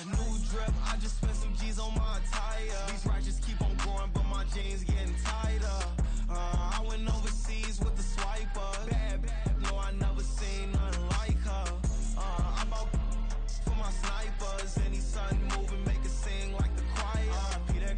New drip, I just spent some G's on my attire. These righteous keep on going, but my jeans getting tighter. I went overseas with the swiper. Bad, no, I never seen nothing like her. I bought for my snipers. Any sun moving, make it sing like the choir. Peter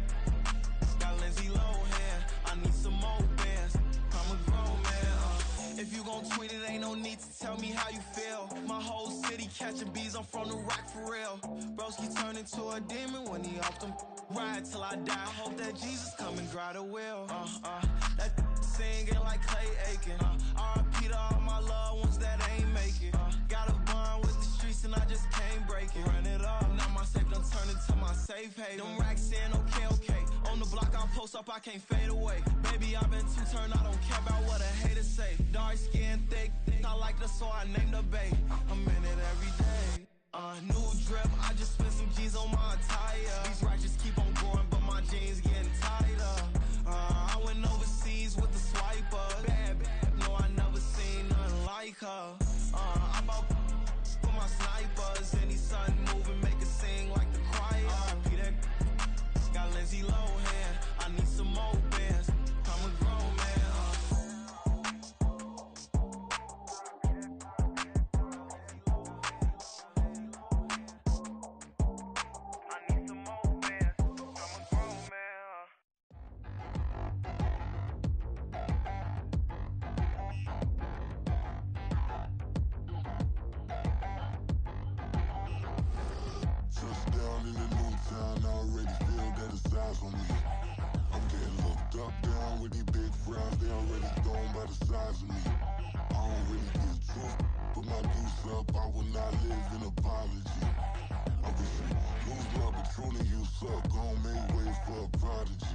got Lindsay Lohan. I need some more bands. I'm a grown man. If you gon' tweet it, ain't no need to tell me how you feel. My whole city catching bees, I'm from the rock for real. Broski turn into a demon when he off them. Ride till I die. Hope that Jesus come and grind the wheel. That singing like Clay Aiken. R.I.P. to all my loved ones that ain't make it. Got a bond with the streets and I just can't break it. Run it up, now my safe done turned into my safe haven. Them racks in, okay. On the block I post up, I can't fade away. Baby, I've been too turned, I don't care about what a hater say. Dark skin, thick, I like the so I named the bae. I'm in it every day. New drip, I just spent some G's on my attire. These righteous keep on going, but my jeans getting tighter. I went overseas with the swiper. Bad, no, I never seen nothing like her. I bought for my snipers. Any sun moving, make it sing like the choir. Peter got Lindsay Lohan. I need some more bands. I'm a grown man. Touchdown in the new town, I already feel that it's eyes on me. I'm getting looked up, down with these big frowns, they already thrown by the size of me. I don't really get truth, put my deuce up, I will not live in apology. I wish you lose love, but truly you suck, gon' make way for a prodigy.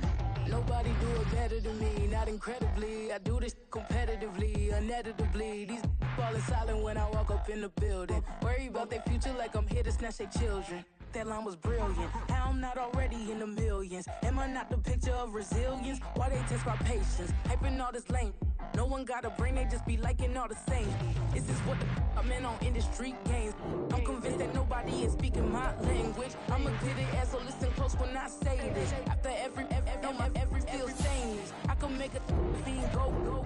Nobody do it better than me, not incredibly. I do this competitively, uneditably. These falling silent when I walk up in the building. Worry about their future like I'm here to snatch their children. That line was brilliant. How I'm not already in the millions? Am I not the picture of resilience? Why they test my patience? Hyping all this lame. No one got a brain, they just be liking all the same. Is this what the I'm in on industry games? I'm convinced that nobody is speaking my language. I'ma get it as so listen close when I say this. After every feel stainless, I can make a fiend go.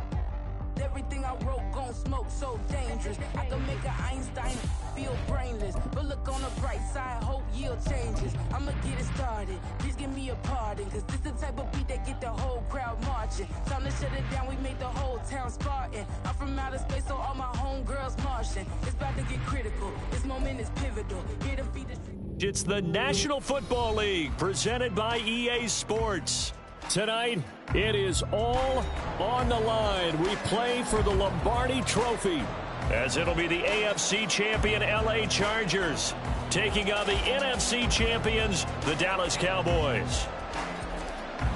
Everything I wrote gon' smoke so dangerous. I can make an Einstein feel brainless. But look on the bright side, hope yield changes. I'ma get it started, please give me a pardon. Cause this the type of beat that get the whole crowd marching. Time to shut it down, we made the whole town Spartan. I'm from outer space, so all my homegirls Martian. It's about to get critical, this moment is pivotal. Here to feed the It's the National Football League presented by EA Sports. Tonight, it is all on the line. We play for the Lombardi Trophy, as it'll be the AFC champion LA Chargers taking on the NFC champions, the Dallas Cowboys.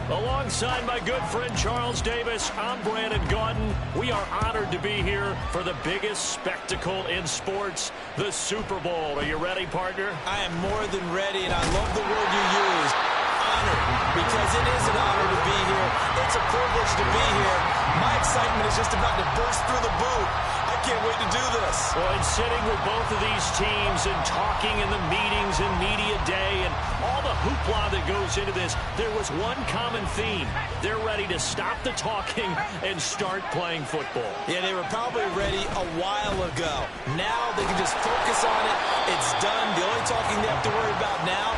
Alongside my good friend Charles Davis, I'm Brandon Gaudin. We are honored to be here for the biggest spectacle in sports, the Super Bowl. Are you ready, partner? I am more than ready, and I love the word you used. Honored, because it is an honor to be here. It's a privilege to be here. My excitement is just about to burst through the booth. I can't wait to do this. Well, and sitting with both of these teams and talking in the meetings and media day and all the hoopla that goes into this, there was one common theme. They're ready to stop the talking and start playing football. Yeah, they were probably ready a while ago. Now they can just focus on it. It's done. The only talking they have to worry about now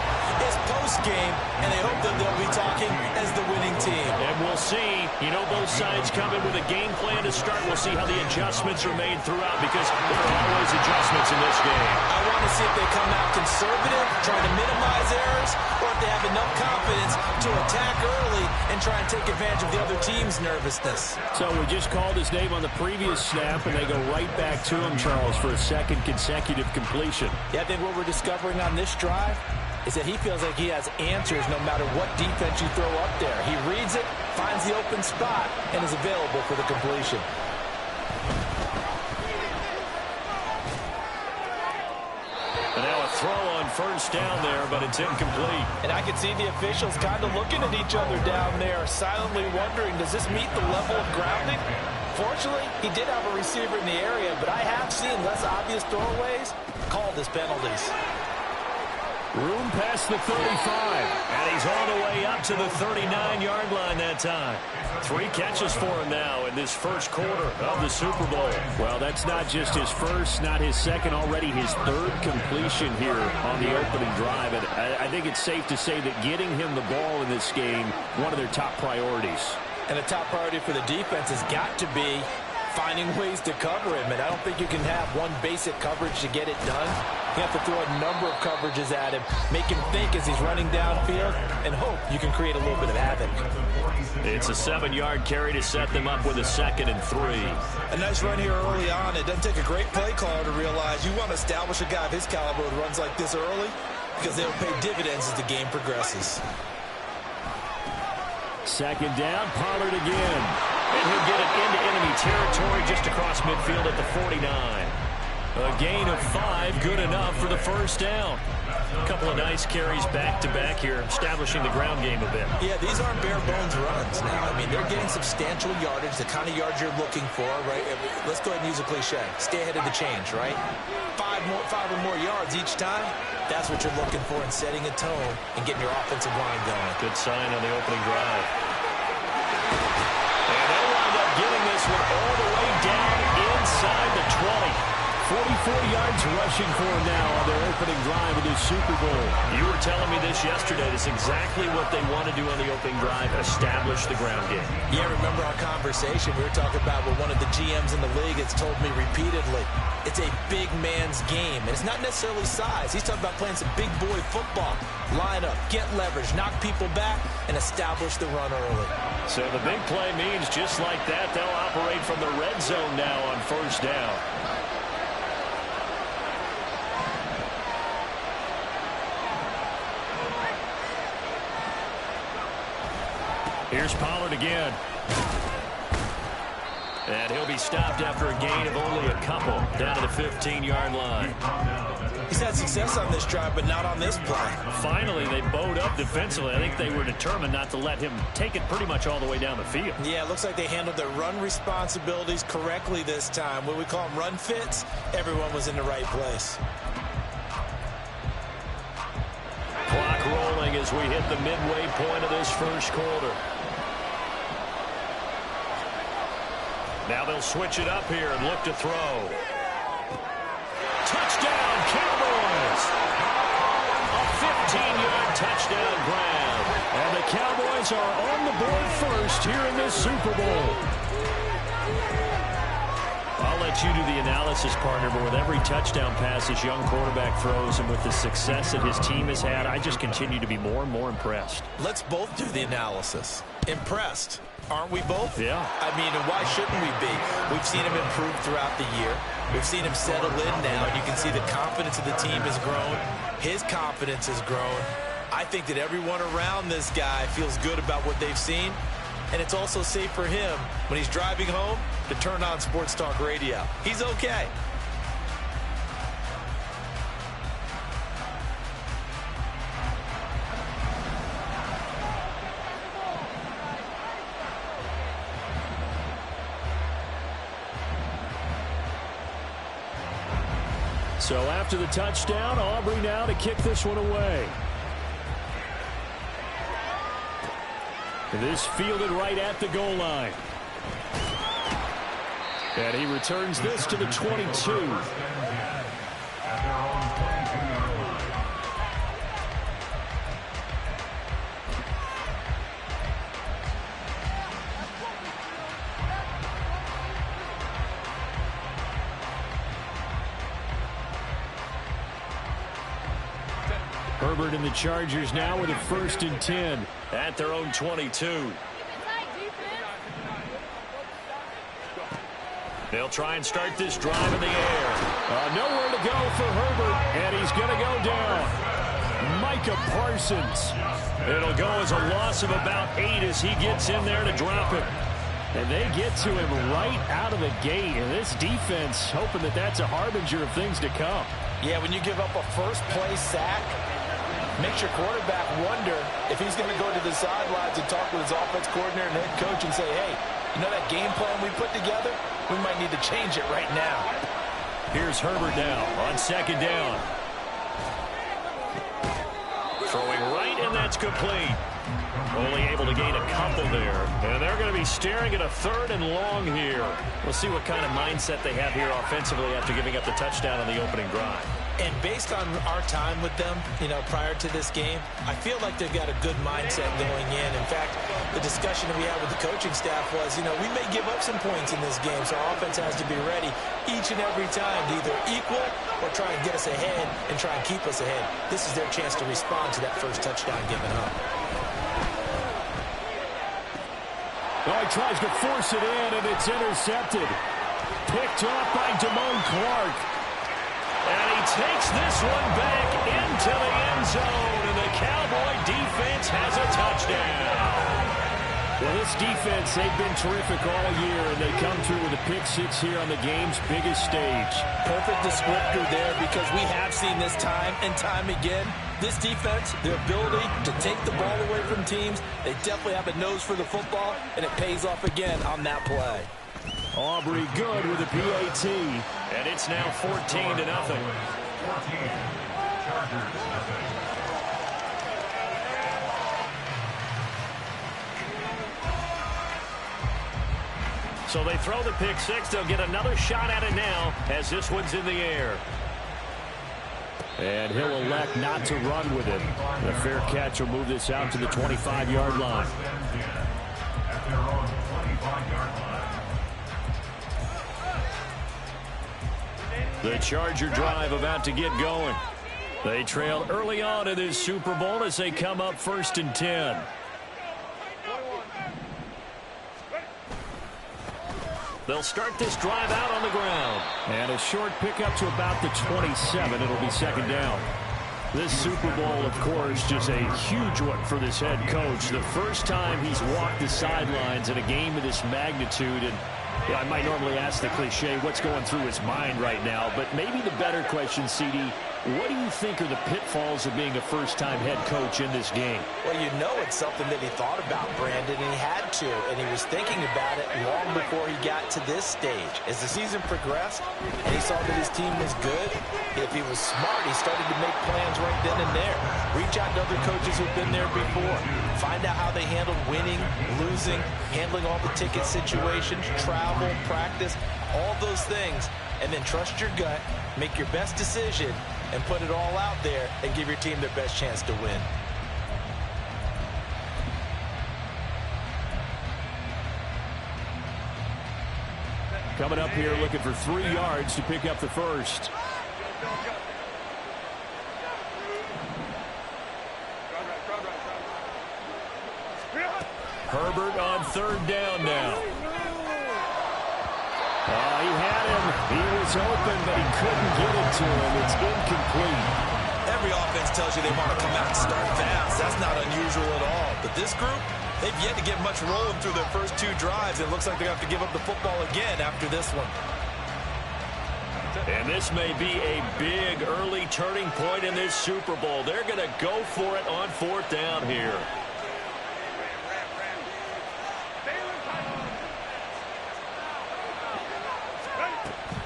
is post-game, and they hope that they'll be talking as the winning team. And we'll see. You know, both sides come in with a game plan to start. We'll see how the adjustments are made throughout, because there are always adjustments in this game. I want to see if they come out conservative, trying to minimize errors, or if they have enough confidence to attack early and try and take advantage of the other team's nervousness. So we just called his name on the previous snap, and they go right back to him, Charles, for a second consecutive completion. Yeah, I think what we're discovering on this drive is that he feels like he has answers no matter what defense you throw up there. He reads it, finds the open spot, and is available for the completion. And now a throw on first down there, but it's incomplete. And I can see the officials kind of looking at each other down there, silently wondering, does this meet the level of grounding? Unfortunately, he did have a receiver in the area, but I have seen less obvious throwaways called as penalties. Room past the 35, and he's all the way up to the 39-yard line that time. 3 catches for him now in this first quarter of the Super Bowl. Well, that's not just his first, not his second, already his 3rd completion here on the opening drive. And I think it's safe to say that getting him the ball in this game, one of their top priorities. And a top priority for the defense has got to be finding ways to cover him. And I don't think you can have one basic coverage to get it done. You have to throw a number of coverages at him, make him think as he's running downfield, and hope you can create a little bit of havoc. It's a 7-yard carry to set them up with a 2nd and 3. A nice run here early on. It doesn't take a great play caller to realize you want to establish a guy of his caliber with runs like this early, because they'll pay dividends as the game progresses. 2nd down, Pollard again. And he'll get it into enemy territory just across midfield at the 49. A gain of 5, good enough for the first down. A couple of nice carries back-to-back here, establishing the ground game a bit. Yeah, these aren't bare-bones runs now. I mean, they're getting substantial yardage, the kind of yards you're looking for, right? Let's go ahead and use a cliche. Stay ahead of the change, right? 5 or more yards each time. That's what you're looking for in setting a tone and getting your offensive line going. Good sign on the opening drive. And they'll wind up getting this one all the way down inside the 20. 44 yards rushing for him now on their opening drive of this Super Bowl. You were telling me this yesterday. That's exactly what they want to do on the opening drive, establish the ground game. Yeah, remember our conversation we were talking about with one of the GMs in the league that's told me repeatedly, it's a big man's game. And it's not necessarily size. He's talking about playing some big boy football. Line up, get leverage, knock people back, and establish the run early. So the big play means just like that, they'll operate from the red zone now on 1st down. Here's Pollard again. And he'll be stopped after a gain of only a couple down to the 15-yard line. He's had success on this drive, but not on this play. Finally, they bowed up defensively. I think they were determined not to let him take it pretty much all the way down the field. Yeah, it looks like they handled their run responsibilities correctly this time. When we call them run fits, everyone was in the right place. Clock rolling as we hit the midway point of this first quarter. Now they'll switch it up here and look to throw. Touchdown, Cowboys! A 15-yard touchdown grab. And the Cowboys are on the board first here in this Super Bowl. I'll let you do the analysis, partner, but with every touchdown pass this young quarterback throws and with the success that his team has had, I just continue to be more and more impressed. Let's both do the analysis. Impressed. Aren't we both? Yeah. I mean, and why shouldn't we be? We've seen him improve throughout the year. We've seen him settle in now, and you can see the confidence of the team has grown. His confidence has grown. I think that everyone around this guy feels good about what they've seen, and it's also safe for him when he's driving home to turn on Sports Talk Radio. He's okay. So after the touchdown, Aubrey now to kick this one away. This fielded right at the goal line. And he returns this to the 22. Herbert and the Chargers now with a 1st and 10 at their own 22. They'll try and start this drive in the air. Nowhere to go for Herbert, and he's going to go down. Micah Parsons. It'll go as a loss of about 8 as he gets in there to drop it. And they get to him right out of the gate. And this defense hoping that that's a harbinger of things to come. Yeah, when you give up a first-play sack, makes your quarterback wonder if he's going to go to the sidelines and talk with his offense coordinator and head coach and say, hey, You know that game plan we put together? We might need to change it right now. Here's Herbert now on second down. Throwing right, and that's complete. Only able to gain a couple there. And they're going to be staring at a 3rd and long here. We'll see what kind of mindset they have here offensively after giving up the touchdown on the opening drive. And based on our time with them, prior to this game, I feel like they've got a good mindset going in. In fact, the discussion that we had with the coaching staff was, we may give up some points in this game, so our offense has to be ready each and every time to either equal or try and get us ahead and try and keep us ahead. This is their chance to respond to that first touchdown given up. Oh, he tries to force it in, and it's intercepted. Picked off by Damone Clark. And he takes this one back into the end zone, and the Cowboy defense has a touchdown. Well, this defense, they've been terrific all year, and they come through with a pick six here on the game's biggest stage. Perfect descriptor there, because we have seen this time and time again. This defense, their ability to take the ball away from teams, they definitely have a nose for the football, and it pays off again on that play. Aubrey good with a PAT, and it's now 14-0. So they throw the pick six. They'll get another shot at it now as this one's in the air. And he'll elect not to run with it. The fair catch will move this out to the 25-yard line. The Charger drive about to get going. They trail early on in this Super Bowl as they come up 1st and 10. They'll start this drive out on the ground. And a short pickup to about the 27. It'll be 2nd down. This Super Bowl, of course, just a huge one for this head coach. The first time he's walked the sidelines in a game of this magnitude. And I might normally ask the cliche, what's going through his mind right now? But maybe the better question, CD, what do you think are the pitfalls of being a first-time head coach in this game? Well, it's something that he thought about, Brandon, and he had to, and he was thinking about it long before he got to this stage. As the season progressed, and he saw that his team was good, if he was smart, he started to make plans right then and there. Reach out to other coaches who've been there before. Find out how they handled winning, losing, handling all the ticket situations, travel, practice, all those things, and then trust your gut, make your best decision, and put it all out there and give your team their best chance to win. Coming up here looking for 3 yards to pick up the first. Herbert on 3rd down now. He had him. He was open, but he couldn't get it to him. It's incomplete. Every offense tells you they want to come out and start fast. That's not unusual at all. But this group, they've yet to get much rolling through their first 2 drives. It looks like they have to give up the football again after this one. And this may be a big early turning point in this Super Bowl. They're going to go for it on 4th down here.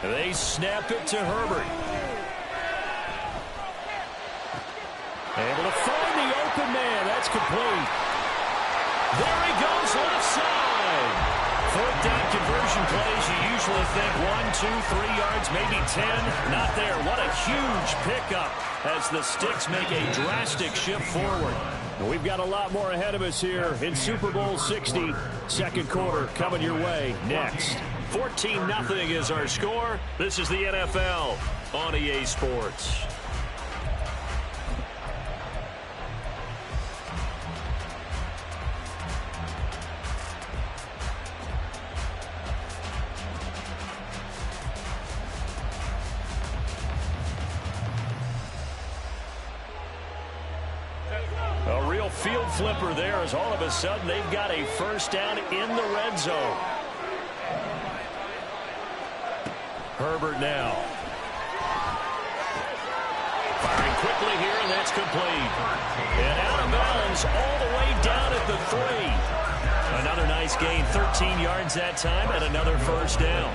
They snap it to Herbert. Able to find the open man. That's complete. There he goes, left side. 4th down conversion plays. You usually think 1, 2, 3 yards, maybe 10. Not there. What a huge pickup as the Sticks make a drastic shift forward. We've got a lot more ahead of us here in Super Bowl 60. 2nd quarter coming your way next. 14-0 is our score. This is the NFL on EA Sports. A real field flipper there as all of a sudden they've got a 1st down in the red zone. Herbert now. Firing quickly here, and that's complete. And out of bounds all the way down at the 3. Another nice nice gain. 13 yards that time and another first down.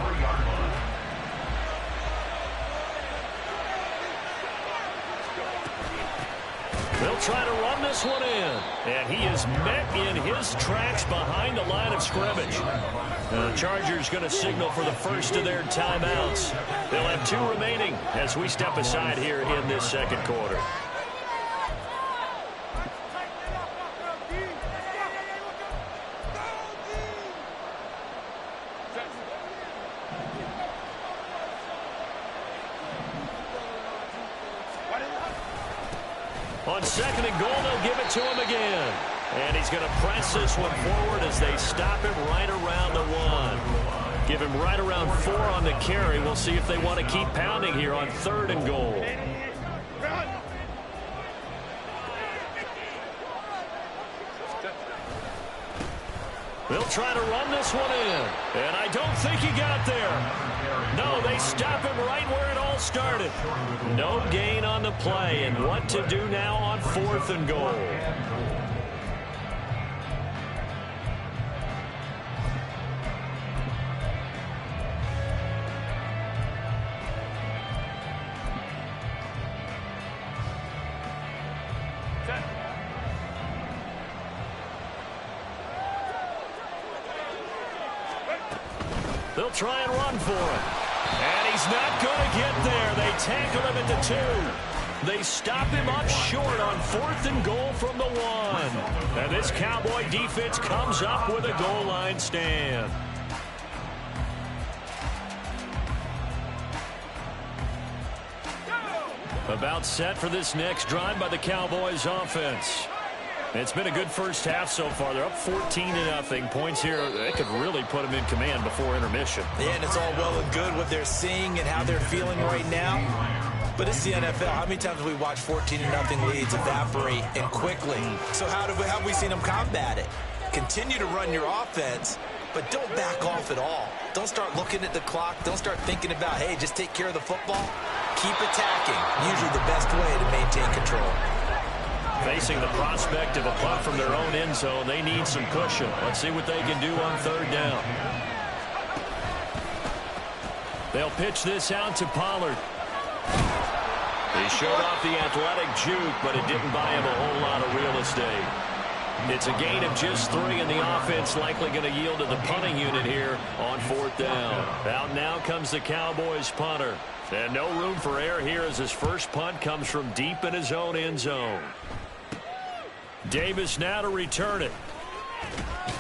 They'll try to run this one in. And he is met in his tracks behind the line of scrimmage. The Chargers going to signal for the first of their timeouts. They'll have 2 remaining as we step aside here in this second quarter. On second and goal, they'll give it to him again. And he's going to press this one forward as they stop him right around the 1. Give him right around 4 on the carry. We'll see if they want to keep pounding here on third and goal. They'll try to run this one in. And I don't think he got there. No, they stop him right where it all started. No gain on the play. And what to do now on fourth and goal. They'll try and run for it. And he's not going to get there. They tackle him at the 2. They stop him up short on fourth and goal from the 1. And this Cowboy defense comes up with a goal line stand. About set for this next drive by the Cowboys offense. It's been a good first half so far. They're up 14-0. Points here, they could really put them in command before intermission. Yeah, and it's all well and good what they're seeing and how they're feeling right now. But it's the NFL. How many times have we watched 14-0 leads evaporate and quickly? So how have we seen them combat it? Continue to run your offense, but don't back off at all. Don't start looking at the clock. Don't start thinking about, hey, just take care of the football. Keep attacking. Usually the best way to maintain control. Facing the prospect of a punt from their own end zone, they need some cushion. Let's see what they can do on third down. They'll pitch this out to Pollard. He showed off the athletic juke, but it didn't buy him a whole lot of real estate. It's a gain of just 3, and the offense likely going to yield to the punting unit here on fourth down. Out now comes the Cowboys punter. And no room for error here as his first punt comes from deep in his own end zone. Davis now to return it.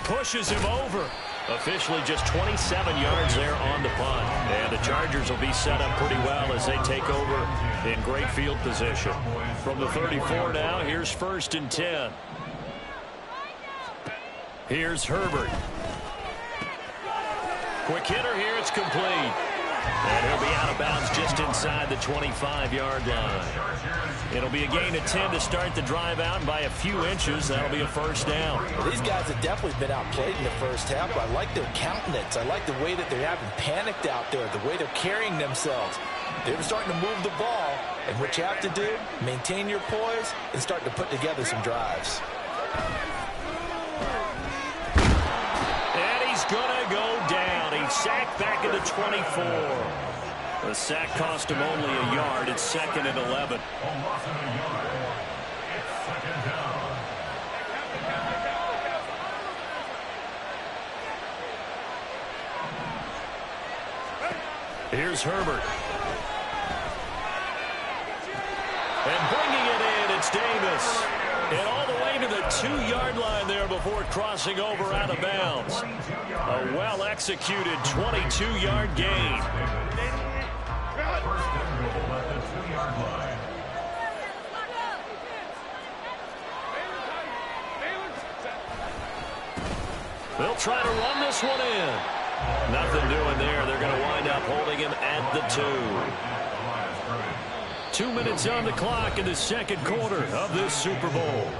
Pushes him over. Officially just 27 yards there on the punt. And the Chargers will be set up pretty well as they take over in great field position. From the 34 now, here's first and 10. Here's Herbert. Quick hitter here, it's complete. And he'll be out of bounds just inside the 25-yard line. It'll be a gain of 10 to start the drive out, and by a few inches, that'll be a first down. Well, these guys have definitely been outplayed in the first half, but I like their countenance. I like the way that they haven't panicked out there, the way they're carrying themselves. They're starting to move the ball, and what you have to do, maintain your poise and start to put together some drives. And he's going to go down. He's sacked back at the 24. The sack cost him only a yard. It's second and 11. Here's Herbert. And bringing it in, it's Davis. And all the way to the 2-yard line there before crossing over out of bounds. A well-executed 22-yard gain. They'll try to run this one in. Nothing doing there. They're going to wind up holding him at the 2. 2 minutes on the clock in the second quarter of this Super Bowl.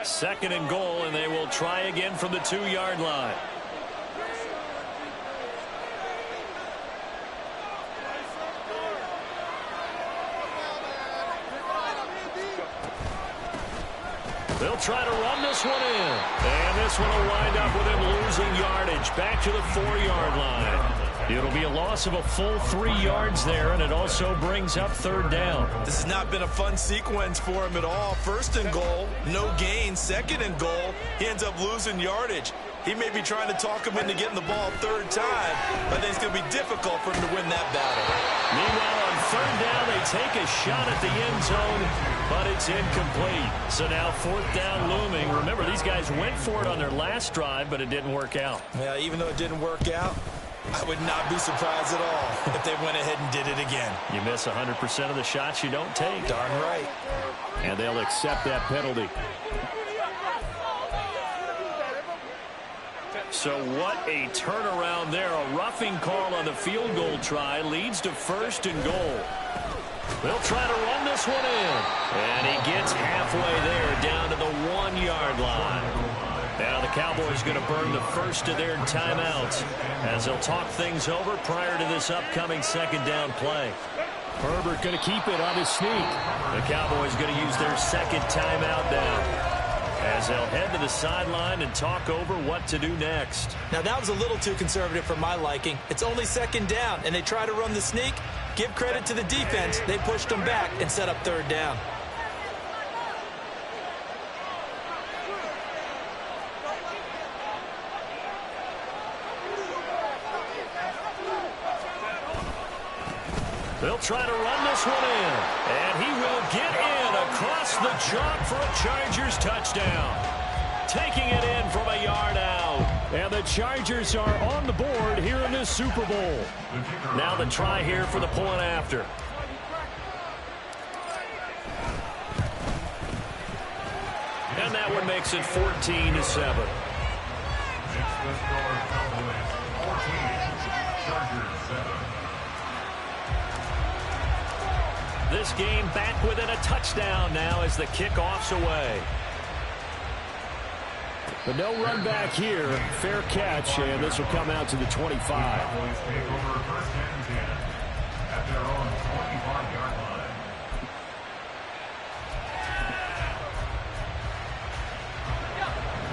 2nd and goal, and they will try again from the 2-yard line. They'll try to run this one in. And this one will wind up with him losing yardage. Back to the 4-yard line. It'll be a loss of a full 3 yards there, and it also brings up 3rd down. This has not been a fun sequence for him at all. 1st and goal, no gain. 2nd and goal, he ends up losing yardage. He may be trying to talk him into getting the ball 3rd time, but I think it's going to be difficult for him to win that battle. Meanwhile, on 3rd down, they take a shot at the end zone, but it's incomplete. So now 4th down looming. Remember, these guys went for it on their last drive, but it didn't work out. Yeah, even though it didn't work out, I would not be surprised at all if they went ahead and did it again. You miss 100% of the shots you don't take. Darn right. And they'll accept that penalty. So what a turnaround there. A roughing call on the field goal try leads to 1st and goal. They'll try to run this one in. And he gets halfway there down to the 1-yard line. Now the Cowboys going to burn the first of their timeouts as they'll talk things over prior to this upcoming 2nd down play. Herbert going to keep it on his sneak. The Cowboys going to use their 2nd timeout now as they'll head to the sideline and talk over what to do next. Now that was a little too conservative for my liking. It's only 2nd down, and they try to run the sneak. Give credit to the defense. They pushed them back and set up 3rd down. They'll try to run this one in. And he will get in across the chalk for a Chargers touchdown. Taking it in from a yard out. And the Chargers are on the board here in this Super Bowl. Now the try here for the point after. And that one makes it 14-7. This game back within a touchdown now as the kickoff's away. But no run back here. Fair catch, and this will come out to the 25.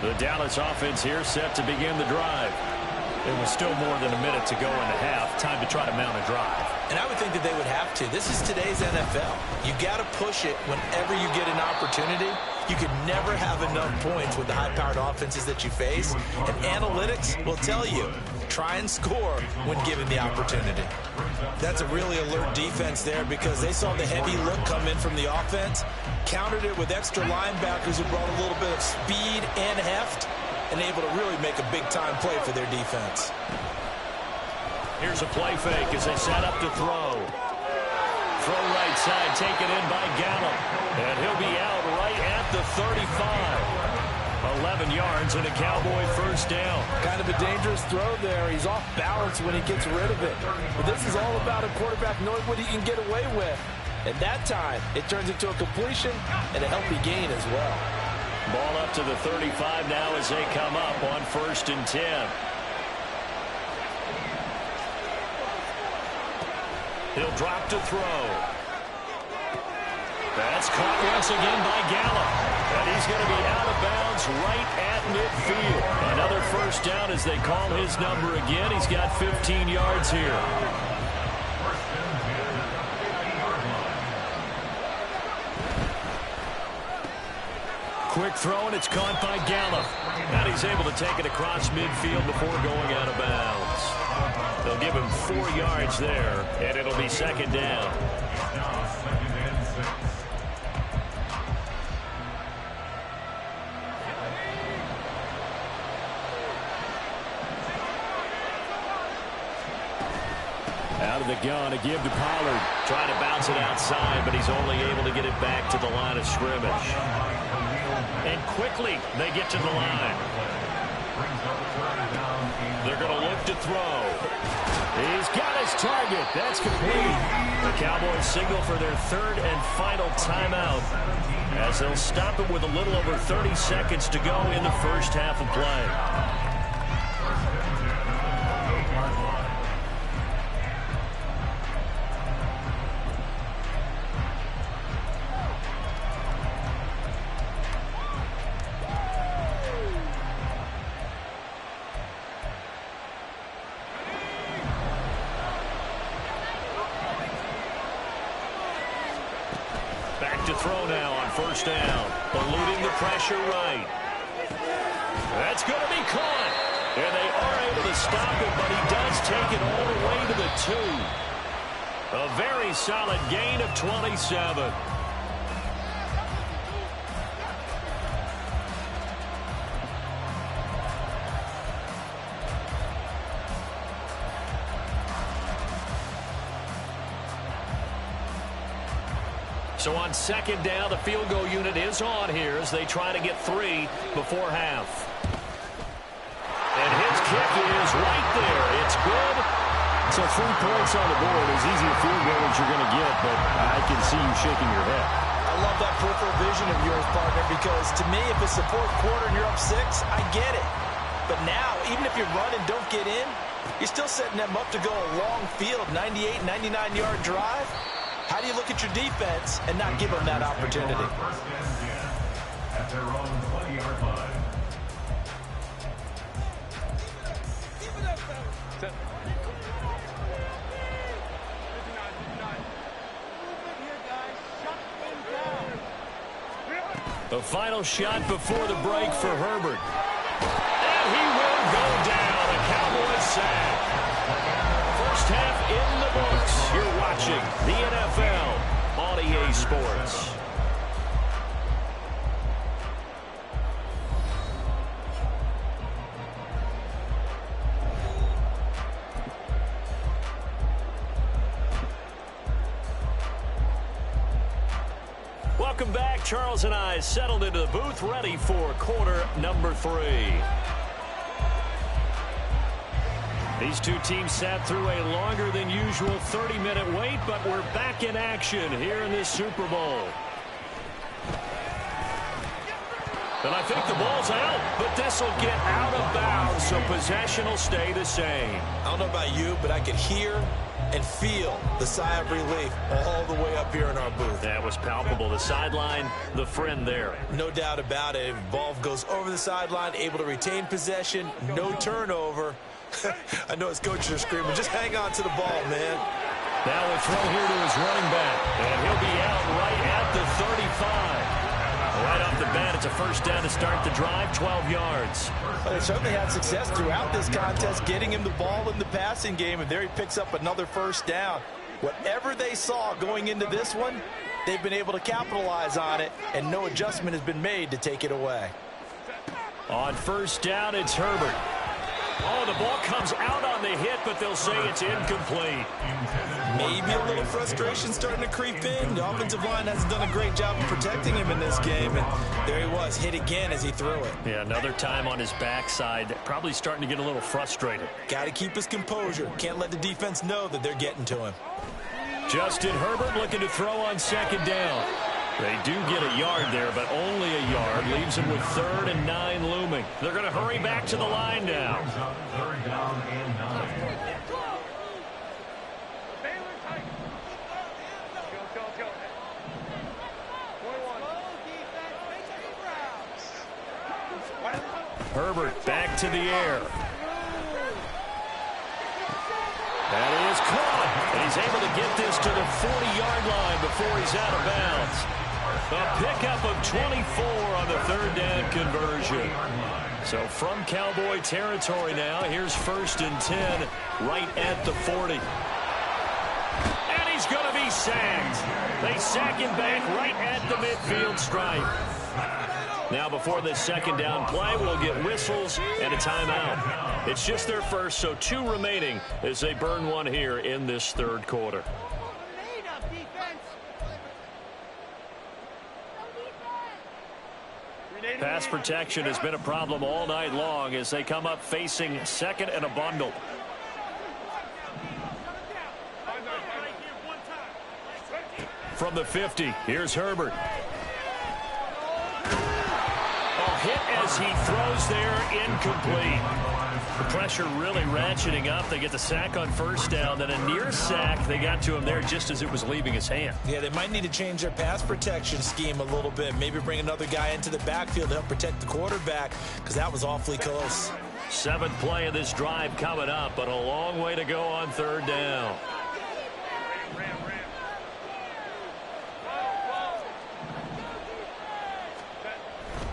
The Dallas offense here set to begin the drive. It was still more than a minute to go in the half. Time to try to mount a drive. And I would think that they would have to. This is today's NFL. You got to push it whenever you get an opportunity. You could never have enough points with the high-powered offenses that you face. And analytics will tell you, try and score when given the opportunity. That's a really alert defense there because they saw the heavy look come in from the offense, countered it with extra linebackers who brought a little bit of speed and heft, and able to really make a big-time play for their defense. Here's a play fake as they set up to throw. Throw right side, taken in by Gallup. And he'll be out right at the 35. 11 yards and a Cowboy 1st down. Kind of a dangerous throw there. He's off balance when he gets rid of it. But this is all about a quarterback knowing what he can get away with. At that time, it turns into a completion and a healthy gain as well. Ball up to the 35 now as they come up on 1st and 10. He'll drop to throw. That's caught once again by Gallup. And he's going to be out of bounds right at midfield. Another 1st down as they call his number again. He's got 15 yards here. Quick throw, and it's caught by Gallup. And he's able to take it across midfield before going out of bounds. They'll give him 4 yards there, and it'll be 2nd down. Out of the gun, a give to Pollard. Trying to bounce it outside, but he's only able to get it back to the line of scrimmage. And quickly, they get to the line. They're going to look to throw. He's got his target. That's complete. The Cowboys signal for their 3rd and final timeout as as they'll stop it with a little over 30 seconds to go in the first half of play. Back to throw now on first down. Eluding the pressure right. That's going to be caught. And they are able to stop it, but he does take it all the way to the 2. A very solid gain of 27. So on second down, the field goal unit is on here as they try to get 3 before half. And his kick is right there. It's good. So 3 points on the board. As easy a field goal as you're going to get, but I can see you shaking your head. I love that peripheral vision of yours, partner, because to me, if it's the 4th quarter and you're up 6, I get it. But now, even if you run and don't get in, you're still setting them up to go a long field, 98, 99-yard drive. How do you look at your defense and not give them that opportunity? At their own 20-yard line. The final shot before the break for Herbert. And he will go down. A Cowboys sack. First half in the books. You're watching the NFL on EA Sports. Welcome back. Charles and I settled into the booth, ready for quarter number 3. These two teams sat through a longer than usual 30-minute wait, but we're back in action here in this Super Bowl. And I think the ball's out, but this will get out of bounds, so possession will stay the same. I don't know about you, but I could hear and feel the sigh of relief all the way up here in our booth. That was palpable. The sideline, the friend there. No doubt about it. Ball goes over the sideline, able to retain possession, no turnover. I know his coaches are screaming, just hang on to the ball, man. Now a throw here to his running back, and he'll be out right at the 35. Right off the bat, it's a first down to start the drive, 12 yards. Well, they certainly had success throughout this contest, getting him the ball in the passing game, and there he picks up another first down. Whatever they saw going into this one, they've been able to capitalize on it, and no adjustment has been made to take it away. On first down, it's Herbert. Oh, the ball comes out on the hit, but they'll say it's incomplete. Maybe a little frustration starting to creep in. The offensive line hasn't done a great job of protecting him in this game, and there he was, hit again as he threw it. Yeah, another time on his backside, probably starting to get a little frustrated. Got to keep his composure. Can't let the defense know that they're getting to him. Justin Herbert looking to throw on second down. They do get a yard there, but only a yard. Leaves them with 3rd and 9 looming. They're going to hurry back to the line now. 3rd down and 9. Herbert back to the air. That is caught. And he's able to get this to the 40-yard line before he's out of bounds. A pickup of 24 on the 3rd down conversion. So from Cowboy territory now, here's 1st and 10 right at the 40. And he's going to be sacked. They sack him back right at the midfield stripe. Now before this second down play, we'll get whistles and a timeout. It's just their first, so 2 remaining as they burn one here in this 3rd quarter. Pass protection has been a problem all night long as they come up facing 2nd and a bundle. From the 50, here's Herbert. hit as he throws there, incomplete. The pressure really ratcheting up. They get the sack on first down, then a near sack. They got to him there just as it was leaving his hand. Yeah, they might need to change their pass protection scheme a little bit. Maybe bring another guy into the backfield to help protect the quarterback, because that was awfully close. 7th play of this drive coming up, but a long way to go on 3rd down.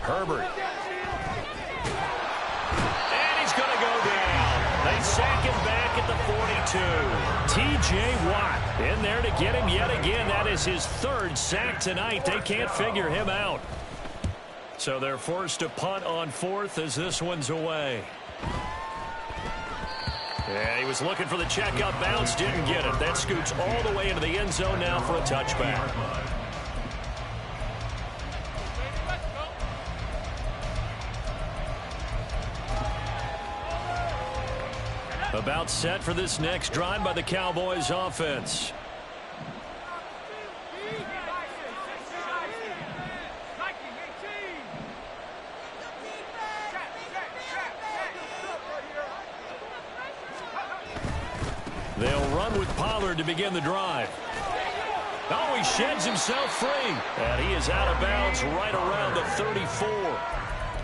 Herbert. And he's going to go down. They sack him back at the 42. T.J. Watt in there to get him yet again. That is his 3rd sack tonight. They can't figure him out. So they're forced to punt on 4th as this one's away. Yeah, he was looking for the check-up bounce, didn't get it. That scoots all the way into the end zone now for a touchback. About set for this next drive by the Cowboys offense. They'll run with Pollard to begin the drive. Oh, he sheds himself free. And he is out of bounds right around the 34.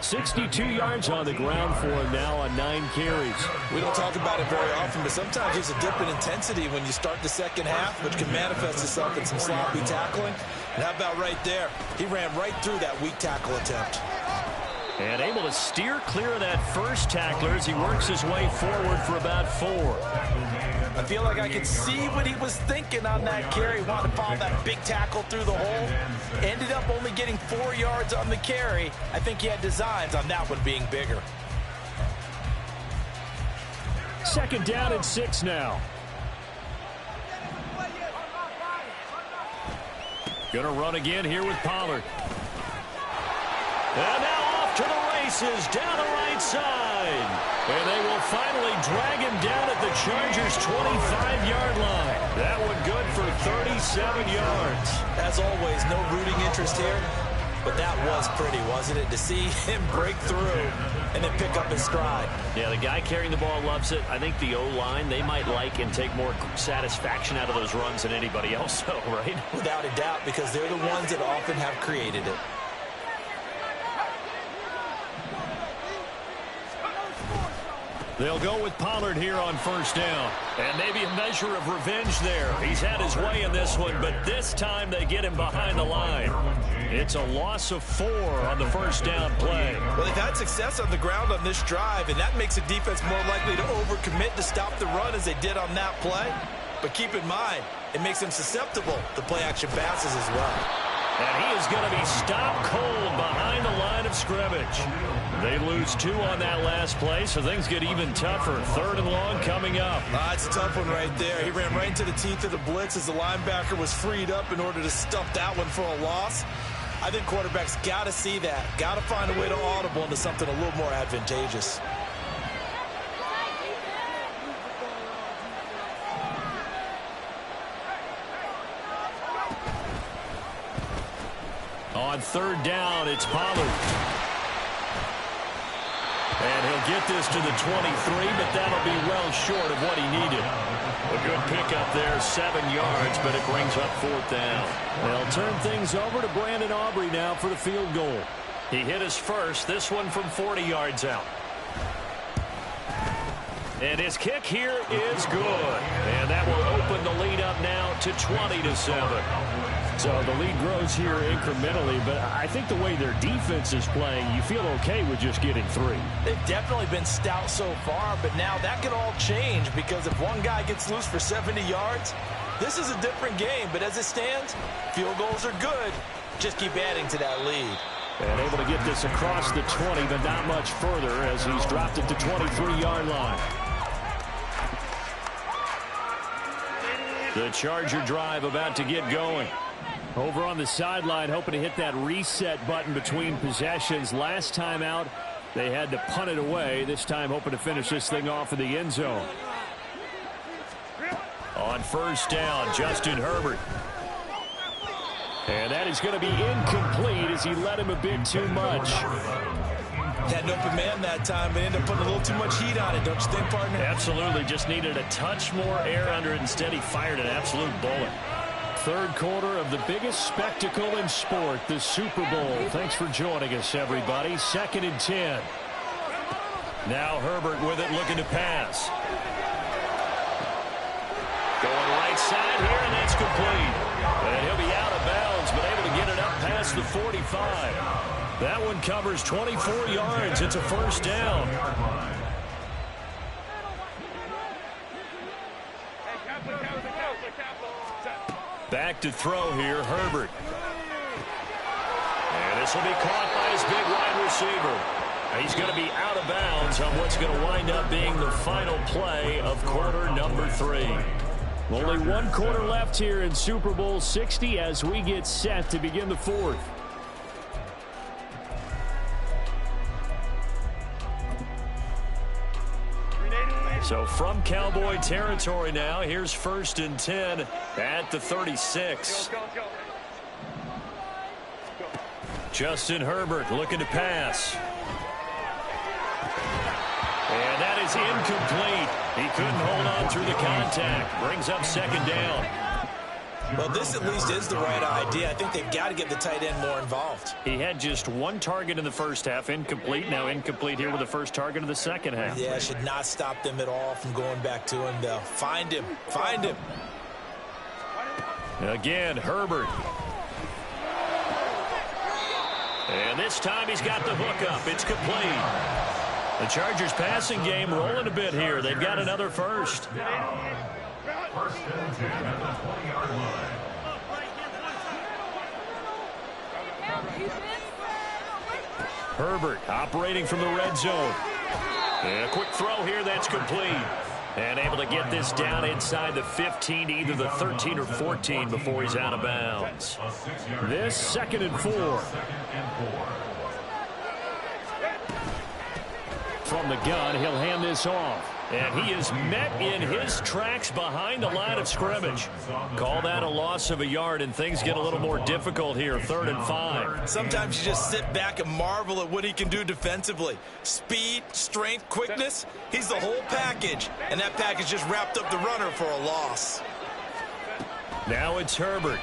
62 yards on the ground for him now on 9 carries. We don't talk about it very often, but sometimes there's a dip in intensity when you start the second half, which can manifest itself in some sloppy tackling. And how about right there? He ran right through that weak tackle attempt. And able to steer clear of that first tackler as he works his way forward for about 4. I feel like I could see what he was thinking on that carry. Wanted to follow that big tackle through the hole. Ended up only getting 4 yards on the carry. I think he had designs on that one being bigger. 2nd down and 6 now. Gonna run again here with Pollard. And now off to the races down the right side. And they will finally drag him down at the Chargers' 25-yard line. That one good for 37 yards. As always, no rooting interest here. But that was pretty, wasn't it? To see him break through and then pick up his stride. Yeah, the guy carrying the ball loves it. I think the O-line, they might like and take more satisfaction out of those runs than anybody else, though, right? Without a doubt, because they're the ones that often have created it. They'll go with Pollard here on 1st down. And maybe a measure of revenge there. He's had his way in this one, but this time they get him behind the line. It's a loss of 4 on the 1st down play. Well, they've had success on the ground on this drive, and that makes the defense more likely to overcommit to stop the run as they did on that play. But keep in mind, it makes them susceptible to play-action passes as well. And he is going to be stopped cold behind the line of scrimmage. They lose 2 on that last play, so things get even tougher. 3rd and long coming up. It's a tough one right there. He ran right into the teeth of the blitz as the linebacker was freed up in order to stuff that one for a loss. I think quarterbacks got to see that. Got to find a way to audible into something a little more advantageous. On 3rd down, it's Pollard. And he'll get this to the 23, but that'll be well short of what he needed. A good pickup there, 7 yards, but it brings up 4th down. They'll turn things over to Brandon Aubrey now for the field goal. He hit his first, this one from 40 yards out. And his kick here is good. And that will open the lead up now to 20-7. So the lead grows here incrementally, but I think the way their defense is playing, you feel okay with just getting 3. They've definitely been stout so far, but now that could all change because if one guy gets loose for 70 yards, this is a different game. But as it stands, field goals are good. Just keep adding to that lead. And able to get this across the 20, but not much further as he's dropped it to 23-yard line. The Charger drive about to get going. Over on the sideline, hoping to hit that reset button between possessions. Last time out, they had to punt it away. This time, hoping to finish this thing off in the end zone. On 1st down, Justin Herbert. And that is going to be incomplete as he led him a bit too much. Had an open man that time, but ended up putting a little too much heat on it, don't you think, partner? Absolutely. Just needed a touch more air under it. Instead, he fired an absolute bullet. Third quarter of the biggest spectacle in sport, the Super Bowl. Thanks for joining us, everybody. 2nd and 10. Now Herbert with it, looking to pass. Going right side here, and that's complete. And he'll be out of bounds, but able to get it up past the 45. That one covers 24 yards. It's a first down. Back to throw here, Herbert. And this will be caught by his big wide receiver. He's going to be out of bounds on what's going to wind up being the final play of quarter number 3. Only one quarter left here in Super Bowl 60 as we get set to begin the 4th. So from Cowboy territory now, here's 1st and 10 at the 36. Justin Herbert looking to pass. And that is incomplete. He couldn't hold on through the contact. Brings up 2nd down. Well, this at least is the right idea. I think they've got to get the tight end more involved. He had just one target in the first half, incomplete. Now incomplete here with the first target of the second half. Yeah, should not stop them at all from going back to him, though. Find him. Find him. Again, Herbert. And this time he's got the hook up. It's complete. The Chargers passing game rolling a bit here. They've got another first. 1st and 10 at the 20-yard line. Herbert operating from the red zone. And a quick throw here that's complete. And able to get this down inside the 15, either the 13 or 14 before he's out of bounds. This 2nd and 4. From the gun, he'll hand this off. And he is met in his tracks behind the line of scrimmage. Call that a loss of a yard, and things get a little more difficult here, 3rd and 5. Sometimes you just sit back and marvel at what he can do defensively. Speed, strength, quickness, he's the whole package. And that package just wrapped up the runner for a loss. Now it's Herbert.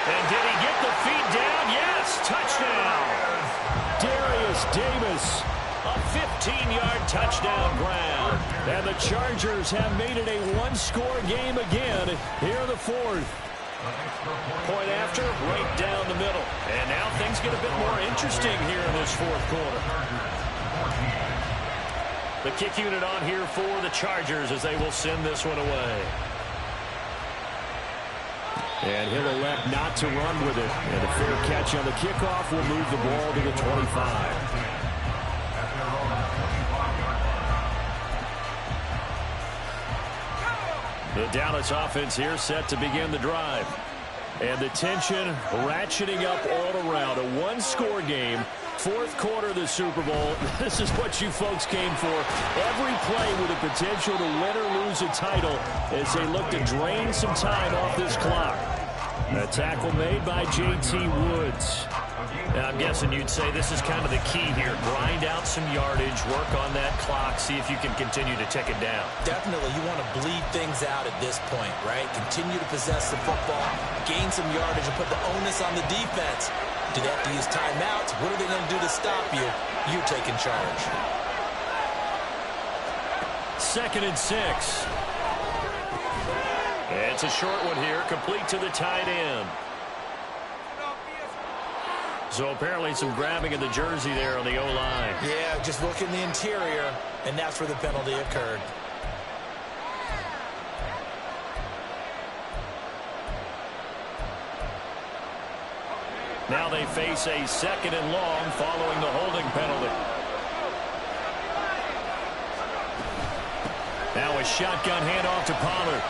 And did he get the feet down? Yes, touchdown. Darius Davis. A 15-yard touchdown grab. And the Chargers have made it a one-score game again here in the 4th. Point after, right down the middle. And now things get a bit more interesting here in this 4th quarter. The kick unit on here for the Chargers as they will send this one away. And he'll elect not to run with it. And a fair catch on the kickoff will move the ball to the 25. The Dallas offense here set to begin the drive. And the tension ratcheting up all around. A one-score game. 4th quarter of the Super Bowl. This is what you folks came for. Every play with the potential to win or lose a title as they look to drain some time off this clock. A tackle made by J.T. Woods. Now, I'm guessing you'd say this is kind of the key here. Grind out some yardage, work on that clock, see if you can continue to tick it down. Definitely, you want to bleed things out at this point, right? Continue to possess the football, gain some yardage, and put the onus on the defense. Do they have to use timeouts? What are they going to do to stop you? You taking charge. 2nd and 6. It's a short one here, complete to the tight end. So apparently some grabbing of the jersey there on the O-line. Yeah, just look in the interior, and that's where the penalty occurred. Now they face a 2nd and long following the holding penalty. Now a shotgun handoff to Pollard.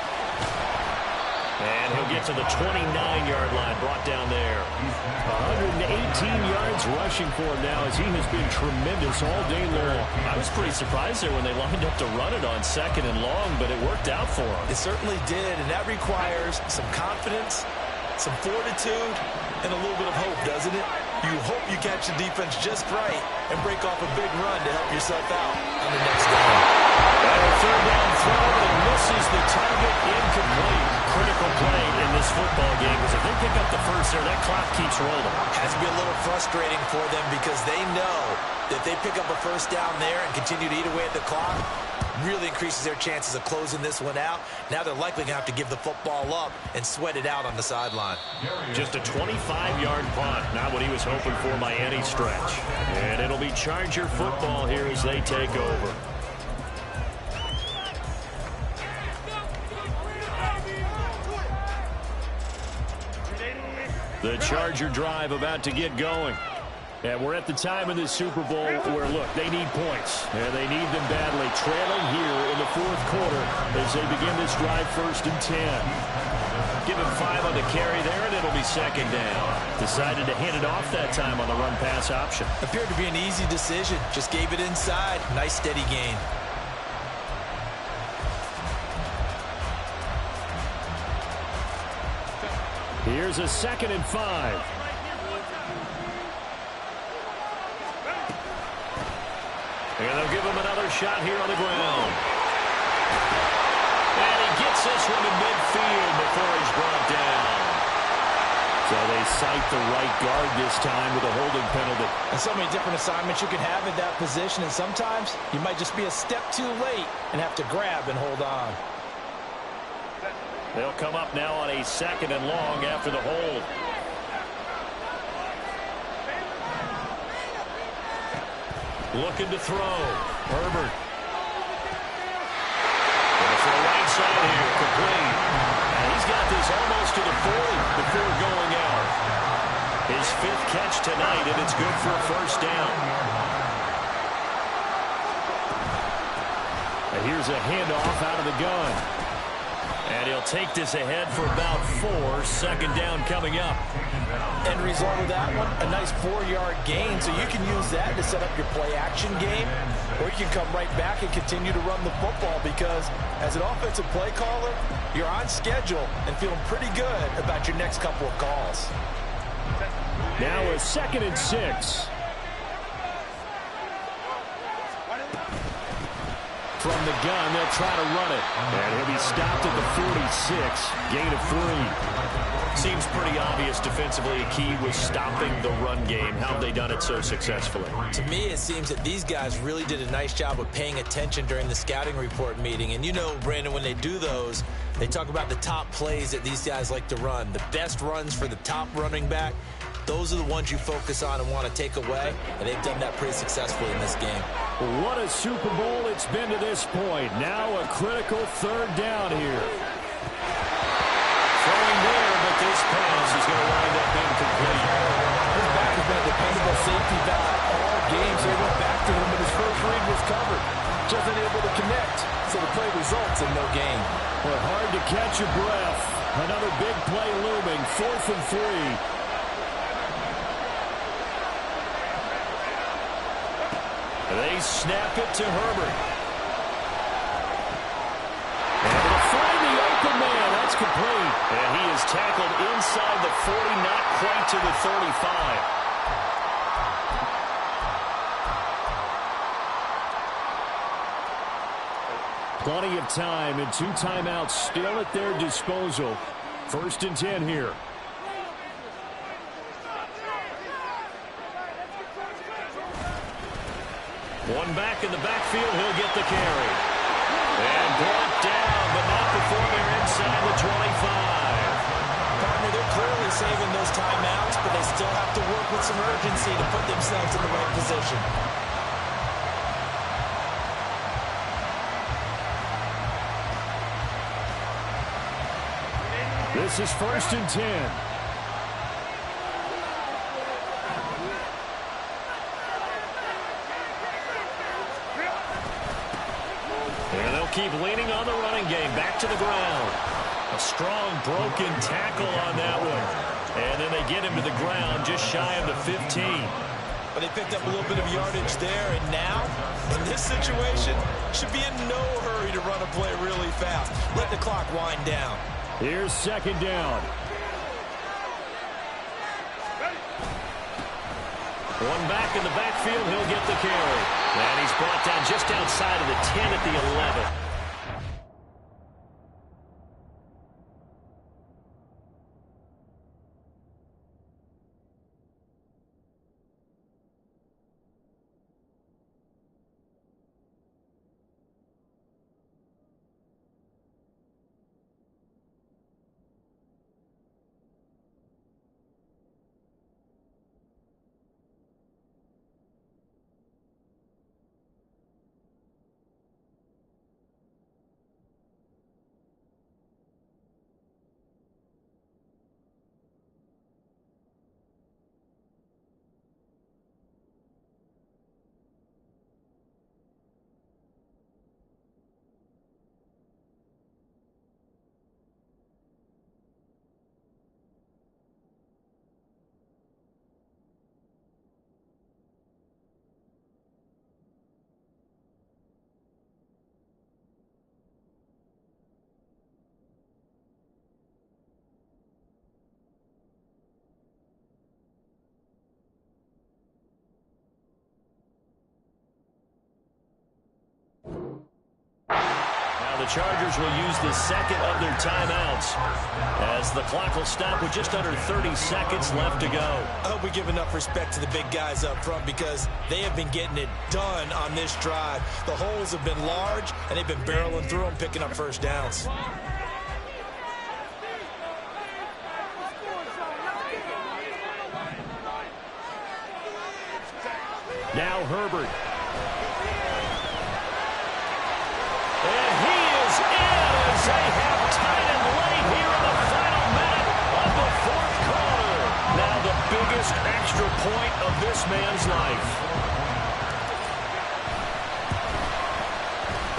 And he'll get to the 29-yard line, brought down there. 118 yards rushing for him now as he has been tremendous all day long. I was pretty surprised there when they lined up to run it on 2nd and long, but it worked out for him. It certainly did, and that requires some confidence, some fortitude, and a little bit of hope, doesn't it? You hope you catch the defense just right and break off a big run to help yourself out on the next down. And a third down throw that misses the target, incomplete. Critical play in this football game because if they pick up the first there, that clock keeps rolling. Has to be a little frustrating for them because they know that they pick up a first down there and continue to eat away at the clock, really increases their chances of closing this one out. Now they're likely going to have to give the football up and sweat it out on the sideline. Just a 25-yard punt, not what he was hoping for by any stretch. And it'll be Charger football here as they take over. The Charger drive about to get going. And we're at the time in this Super Bowl where, look, they need points. And they need them badly. Trailing here in the fourth quarter as they begin this drive 1st and 10. Give him 5 on the carry there, and it'll be 2nd down. Decided to hand it off that time on the run-pass option. Appeared to be an easy decision. Just gave it inside. Nice, steady gain. Here's a 2nd and 5. And they'll give him another shot here on the ground. And he gets this one in midfield before he's brought down. So they cite the right guard this time with a holding penalty. And so many different assignments you can have at that position, and sometimes you might just be a step too late and have to grab and hold on. They'll come up now on a 2nd and long after the hold. Looking to throw. Herbert. Going for the right side here. Complete. And he's got this almost to the 40 before going out. His 5th catch tonight, and it's good for a 1st down. And here's a handoff out of the gun. And he'll take this ahead for about 4. 2nd down coming up. End result of that one, a nice 4-yard gain. So you can use that to set up your play-action game, or you can come right back and continue to run the football because as an offensive play caller, you're on schedule and feeling pretty good about your next couple of calls. Now a 2nd and 6. From the gun, they'll try to run it. And he'll be stopped at the 46. Gain of 3. Seems pretty obvious defensively. A key was stopping the run game. How have they done it so successfully? To me, it seems that these guys really did a nice job of paying attention during the scouting report meeting. And you know, Brandon, when they do those, they talk about the top plays that these guys like to run. The best runs for the top running back. Those are the ones you focus on and want to take away, and they've done that pretty successfully in this game. What a Super Bowl it's been to this point. Now a critical 3rd down here. Throwing there, but this pass is going to wind up incomplete. His back has been a dependable safety valve all game, so he went back to him, but his first read was covered. Just unable to connect, so the play results in no gain. Well, hard to catch your breath. Another big play looming, 4th and 3. They snap it to Herbert. Able to find the open man. That's complete. And he is tackled inside the 40, not quite to the 35. Plenty of time and 2 timeouts still at their disposal. 1st and 10 here. One back in the backfield, he'll get the carry. And brought down, but not before they're inside the 25. Partner, they're clearly saving those timeouts, but they still have to work with some urgency to put themselves in the right position. This is 1st and 10. Keep leaning on the running game. Back to the ground. A strong broken tackle on that one. And then they get him to the ground just shy of the 15. But they picked up a little bit of yardage there. And now, in this situation, should be in no hurry to run a play really fast. Let the clock wind down. Here's 2nd down. One back in the backfield, he'll get the carry. And he's brought down just outside of the 10 at the 11. The Chargers will use the second of their timeouts as the clock will stop with just under 30 seconds left to go. I hope we give enough respect to the big guys up front because they have been getting it done on this drive. The holes have been large, and they've been barreling through them, picking up first downs. Now Herbert. They have tied it late here in the final minute of the fourth quarter. Now the biggest extra point of this man's life.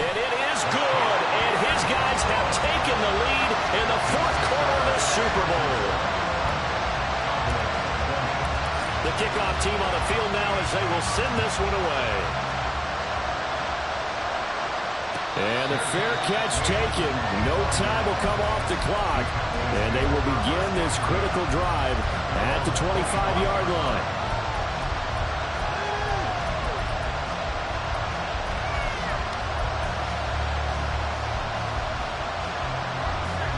And it is good. And his guys have taken the lead in the fourth quarter of the Super Bowl. The kickoff team on the field now as they will send this one away. And a fair catch taken. No time will come off the clock. And they will begin this critical drive at the 25-yard line.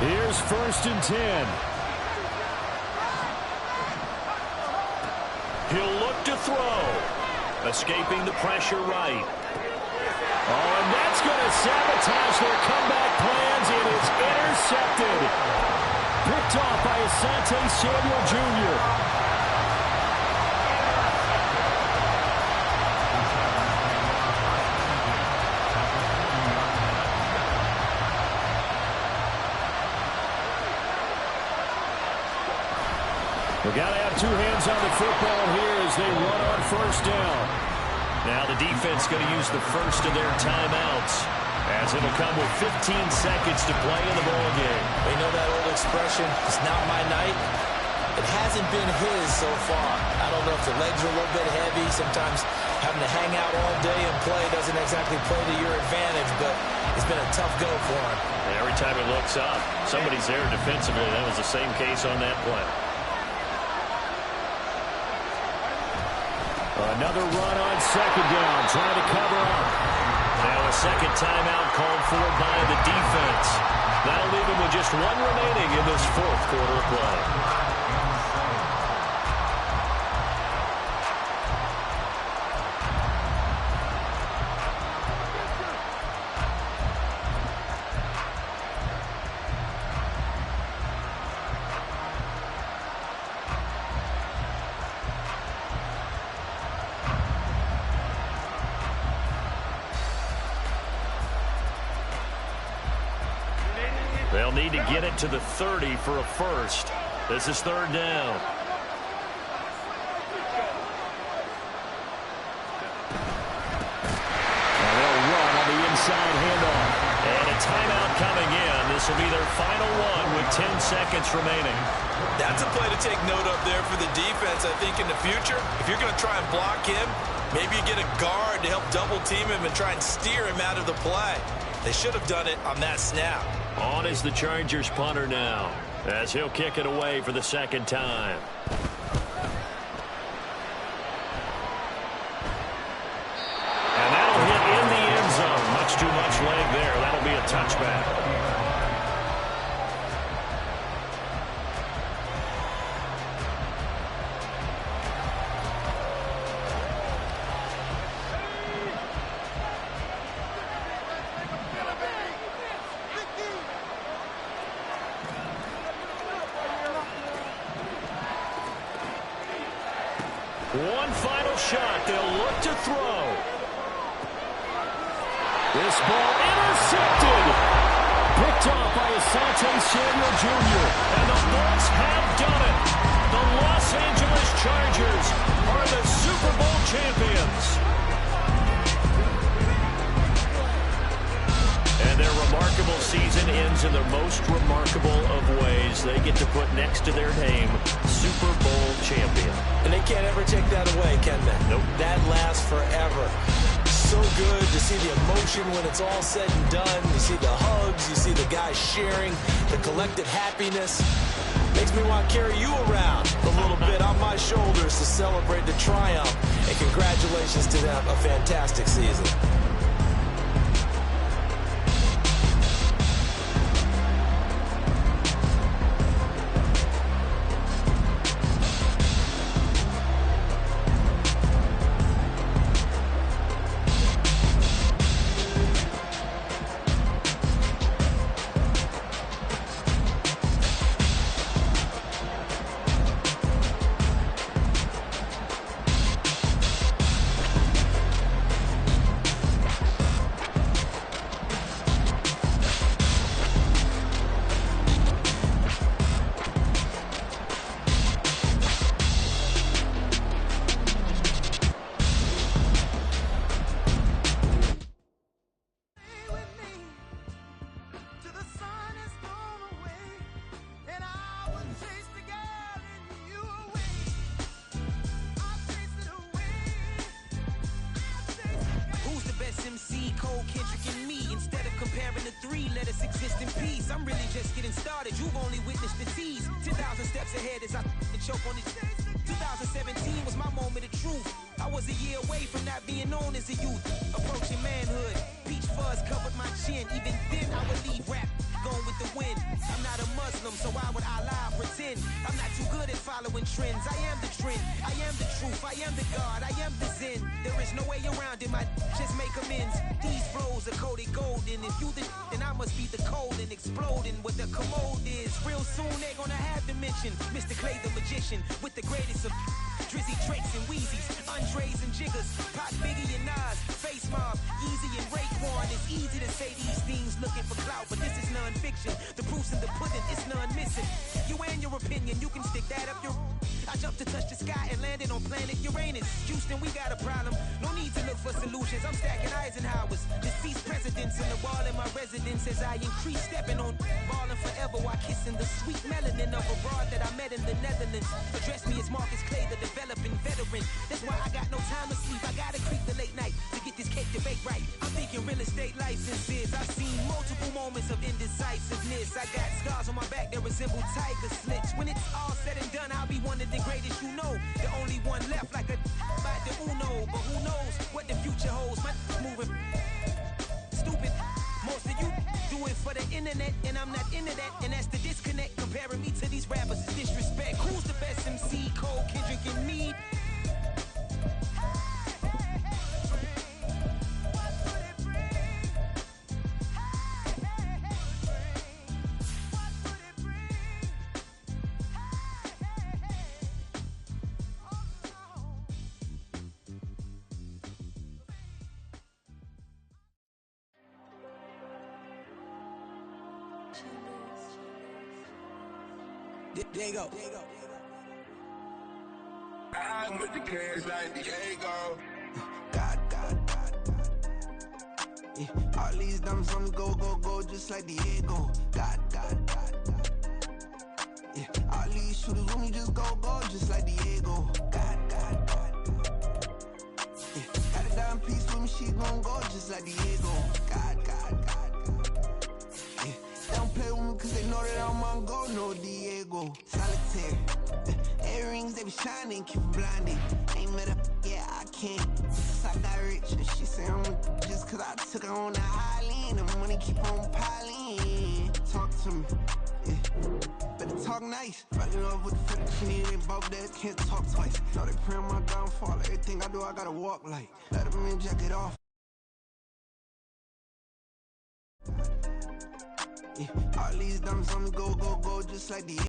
Here's 1st and 10. He'll look to throw. Escaping the pressure right. Oh, and that's going to sabotage their comeback plans. It is intercepted. Picked off by Asante Samuel Jr. We've got to have two hands on the football here as they run on 1st down. Now the defense going to use the first of their timeouts as it'll come with 15 seconds to play in the ball game. We know that old expression, it's not my night. It hasn't been his so far. I don't know if the legs are a little bit heavy. Sometimes having to hang out all day and play doesn't exactly play to your advantage, but it's been a tough go for him. And every time he looks up, somebody's there defensively. That was the same case on that play. Another run on 2nd down, trying to cover up. Now a second timeout called for by the defense. That'll leave him with just one remaining in this fourth quarter of play. They'll need to get it to the 30 for a first. This is 3rd down. And they'll run on the inside handoff. And a timeout coming in. This will be their final one with 10 seconds remaining. That's a play to take note of there for the defense. I think in the future, if you're going to try and block him, maybe you get a guard to help double team him and try and steer him out of the play. They should have done it on that snap. On is the Chargers punter now, as he'll kick it away for the second time. One final shot. They'll look to throw. This ball intercepted. Picked off by Asante Samuel Jr. And the Bulls have done it. The Los Angeles Chargers are the Super Bowl champions. And their remarkable season ends in the most remarkable of ways. They get to put next to their name, Super Bowl champion. And they can't ever take that away, can they? Nope. That lasts forever. So good to see the emotion when it's all said and done. You see the hugs, you see the guys sharing, the collective happiness. Makes me want to carry you around a little bit on my shoulders to celebrate the triumph. And congratulations to them, a fantastic season. I'm really just getting started. You've only witnessed the tease. 10,000 steps ahead as I choke on this. 2017 was my moment of truth. I was a year away from not being known as a youth. Approaching manhood. Peach fuzz covered my chin. Even then I would leave rap going with the wind. I'm not a Muslim, so why would I lie or pretend? I'm not too good at following trends. I am the trend. I am the truth. I am the God. I am the Zen. There is no way around it. Just make amends. These flows are coated golden. If you then I must be the cold and exploding what the commode is. Real soon they're gonna have to mention Mr. Clay the magician with the greatest of Drizzy, Drakes, and Wheezies, Andres and Jiggers, Pop, Biggie, and Nas, Face Mob, Easy and Raekwon. It's easy to say these things looking for clout, but this is non-fiction. The proof's in the pudding, it's none missing. You and your opinion, you can stick that up your... I jumped to touch the sky and landed on planet Uranus. Houston, we got a problem. No need to look for solutions. I'm stacking Eisenhowers. Deceased presidents in the wall in my residence as I increase stepping on balling forever while kissing the sweet melanin of a broad that I met in the Netherlands. Address me as Marcus Clay, the developing veteran. That's why I got no time to sleep. I gotta creep the late night to get this cake debate right. I'm thinking real estate licenses. I've seen multiple moments of indecisiveness. I got scars on my back that resemble tiger slits. When it's all said and done, I'll be one of the greatest you know. The only one left like a by the Uno. But who knows what the future holds? My moving stupid. Most of you do it for the internet, and I'm not into that. And that's the disconnect. Comparing me to these rappers is disrespect. Who's the best MC? Cole, Kendrick, and me? There you go. I'm with the cash like Diego. God. Yeah. All these diamonds on me go, just like Diego. God. Yeah. All these shooters with me just go, just like Diego. God. Yeah. Got a dime piece with me, she gon' go just like Diego. God. Yeah. They don't play with me cause they know that I'm on go, no Diego. Solitaire. Earrings, they be shining, keep blinded. Ain't met up, yeah, I can't. Since I got rich, and she say I'm just cause I took her on the island. The money keep on piling. Talk to me, yeah. Better talk nice. Running up with the fettuccine, they both dead, can't talk twice. Know they pray on my downfall. Everything I do, I gotta walk like. Let them in, jack it off. Yeah. All these diamonds on me go, just like the